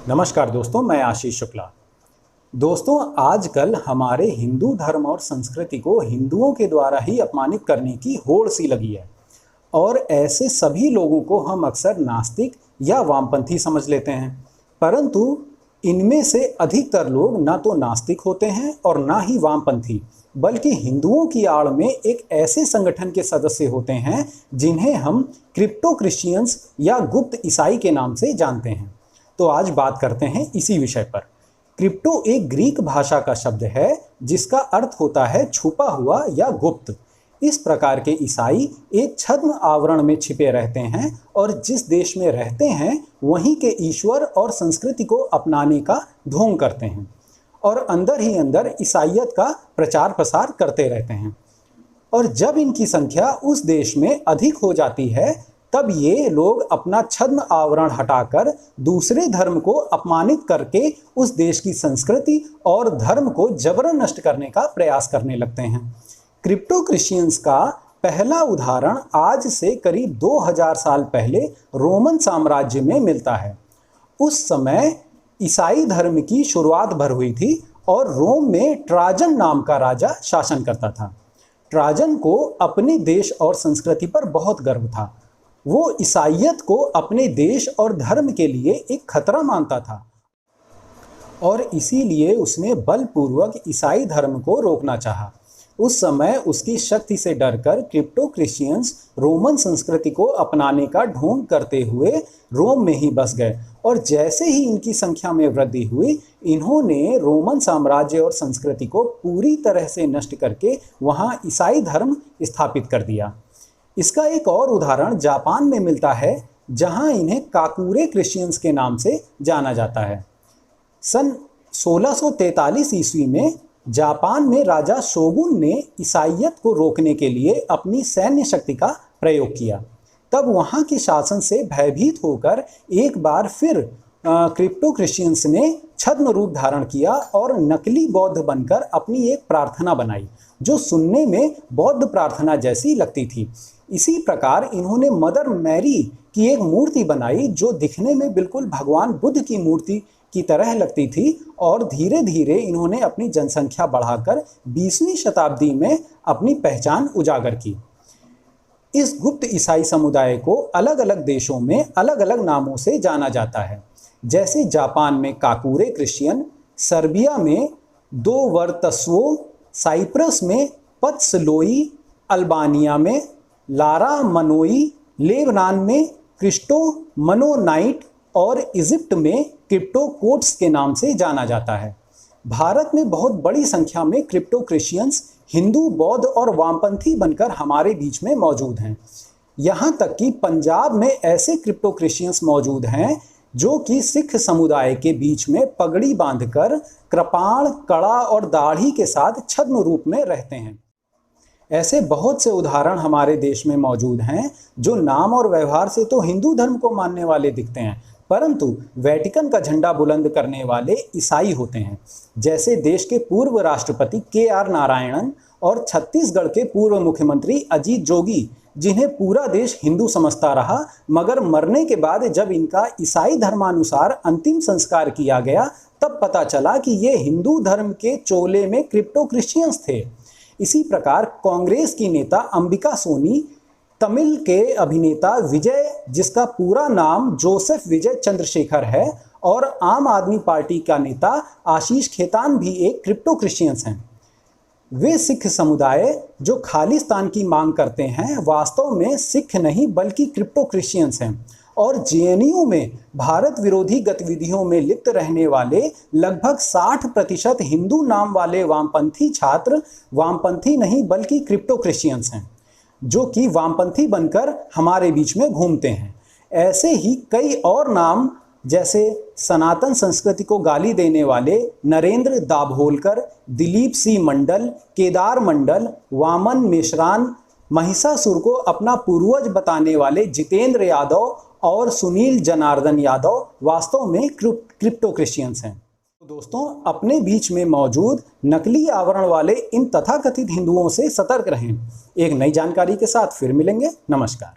नमस्कार दोस्तों, मैं आशीष शुक्ला। दोस्तों, आजकल हमारे हिंदू धर्म और संस्कृति को हिंदुओं के द्वारा ही अपमानित करने की होड़ सी लगी है और ऐसे सभी लोगों को हम अक्सर नास्तिक या वामपंथी समझ लेते हैं। परंतु इनमें से अधिकतर लोग ना तो नास्तिक होते हैं और ना ही वामपंथी, बल्कि हिंदुओं की आड़ में एक ऐसे संगठन के सदस्य होते हैं जिन्हें हम क्रिप्टो क्रिश्चियंस या गुप्त ईसाई के नाम से जानते हैं। तो आज बात करते हैं इसी विषय पर। क्रिप्टो एक ग्रीक भाषा का शब्द है जिसका अर्थ होता है छुपा हुआ या गुप्त। इस प्रकार के ईसाई एक छद्म आवरण में छिपे रहते हैं और जिस देश में रहते हैं वहीं के ईश्वर और संस्कृति को अपनाने का ढोंग करते हैं और अंदर ही अंदर ईसाइयत का प्रचार प्रसार करते रहते हैं। और जब इनकी संख्या उस देश में अधिक हो जाती है तब ये लोग अपना छद्म आवरण हटाकर दूसरे धर्म को अपमानित करके उस देश की संस्कृति और धर्म को जबरन नष्ट करने का प्रयास करने लगते हैं। क्रिप्टो क्रिश्चियंस का पहला उदाहरण आज से करीब 2000 साल पहले रोमन साम्राज्य में मिलता है। उस समय ईसाई धर्म की शुरुआत भर हुई थी और रोम में ट्राजन नाम का राजा शासन करता था। ट्राजन को अपने देश और संस्कृति पर बहुत गर्व था। वो ईसाइयत को अपने देश और धर्म के लिए एक खतरा मानता था और इसीलिए उसने बलपूर्वक ईसाई धर्म को रोकना चाहा। उस समय उसकी शक्ति से डरकर क्रिप्टो क्रिश्चियंस रोमन संस्कृति को अपनाने का ढोंग करते हुए रोम में ही बस गए और जैसे ही इनकी संख्या में वृद्धि हुई, इन्होंने रोमन साम्राज्य और संस्कृति को पूरी तरह से नष्ट करके वहाँ ईसाई धर्म स्थापित कर दिया। इसका एक और उदाहरण जापान में मिलता है, जहां इन्हें काकुरे क्रिश्चियंस के नाम से जाना जाता है। सन 1643 ईस्वी में जापान में राजा शोगुन ने ईसाइयत को रोकने के लिए अपनी सैन्य शक्ति का प्रयोग किया। तब वहां के शासन से भयभीत होकर एक बार फिर क्रिप्टो क्रिश्चियंस ने छद्म रूप धारण किया और नकली बौद्ध बनकर अपनी एक प्रार्थना बनाई जो सुनने में बौद्ध प्रार्थना जैसी लगती थी। इसी प्रकार इन्होंने मदर मैरी की एक मूर्ति बनाई जो दिखने में बिल्कुल भगवान बुद्ध की मूर्ति की तरह लगती थी और धीरे धीरे इन्होंने अपनी जनसंख्या बढ़ाकर 20वीं शताब्दी में अपनी पहचान उजागर की। इस गुप्त ईसाई समुदाय को अलग अलग देशों में अलग अलग नामों से जाना जाता है, जैसे जापान में काकुरे क्रिश्चियन, सर्बिया में दोवर्तस्वो, साइप्रस में पत्सलोई, अल्बानिया में लारा मनोई, लेबनान में क्रिस्टो मनोनाइट और इजिप्ट में क्रिप्टो कोट्स के नाम से जाना जाता है। भारत में बहुत बड़ी संख्या में क्रिप्टो क्रिश्चियंस हिंदू, बौद्ध और वामपंथी बनकर हमारे बीच में मौजूद हैं। यहाँ तक कि पंजाब में ऐसे क्रिप्टो क्रिश्चियंस मौजूद हैं जो कि सिख समुदाय के बीच में पगड़ी बांधकर कृपाण, कड़ा और दाढ़ी के साथ छद्म रूप में रहते हैं। ऐसे बहुत से उदाहरण हमारे देश में मौजूद हैं जो नाम और व्यवहार से तो हिंदू धर्म को मानने वाले दिखते हैं, परंतु वेटिकन का झंडा बुलंद करने वाले ईसाई होते हैं। जैसे देश के पूर्व राष्ट्रपति के.आर. नारायणन और छत्तीसगढ़ के पूर्व मुख्यमंत्री अजीत जोगी, जिन्हें पूरा देश हिंदू समझता रहा, मगर मरने के बाद जब इनका ईसाई धर्मानुसार अंतिम संस्कार किया गया तब पता चला कि ये हिंदू धर्म के चोले में क्रिप्टो क्रिश्चियंस थे। इसी प्रकार कांग्रेस की नेता अंबिका सोनी, तमिल के अभिनेता विजय, जिसका पूरा नाम जोसेफ विजय चंद्रशेखर है, और आम आदमी पार्टी का नेता आशीष खेतान भी एक क्रिप्टो क्रिश्चियंस हैं। वे सिख समुदाय जो खालिस्तान की मांग करते हैं वास्तव में सिख नहीं बल्कि क्रिप्टो क्रिश्चियंस हैं और जेएनयू में भारत विरोधी गतिविधियों में लिप्त रहने वाले लगभग 60% हिंदू नाम वाले वामपंथी छात्र वामपंथी नहीं बल्कि क्रिप्टो क्रिश्चियंस हैं, जो कि वामपंथी बनकर हमारे बीच में घूमते हैं। ऐसे ही कई और नाम, जैसे सनातन संस्कृति को गाली देने वाले नरेंद्र दाभोलकर, दिलीप सी मंडल, केदार मंडल, वामन मेश्रान, महिषासुर को अपना पूर्वज बताने वाले जितेंद्र यादव और सुनील जनार्दन यादव वास्तव में क्रिप्टो क्रिश्चियंस हैं। तो दोस्तों, अपने बीच में मौजूद नकली आवरण वाले इन तथाकथित हिंदुओं से सतर्क रहें। एक नई जानकारी के साथ फिर मिलेंगे। नमस्कार।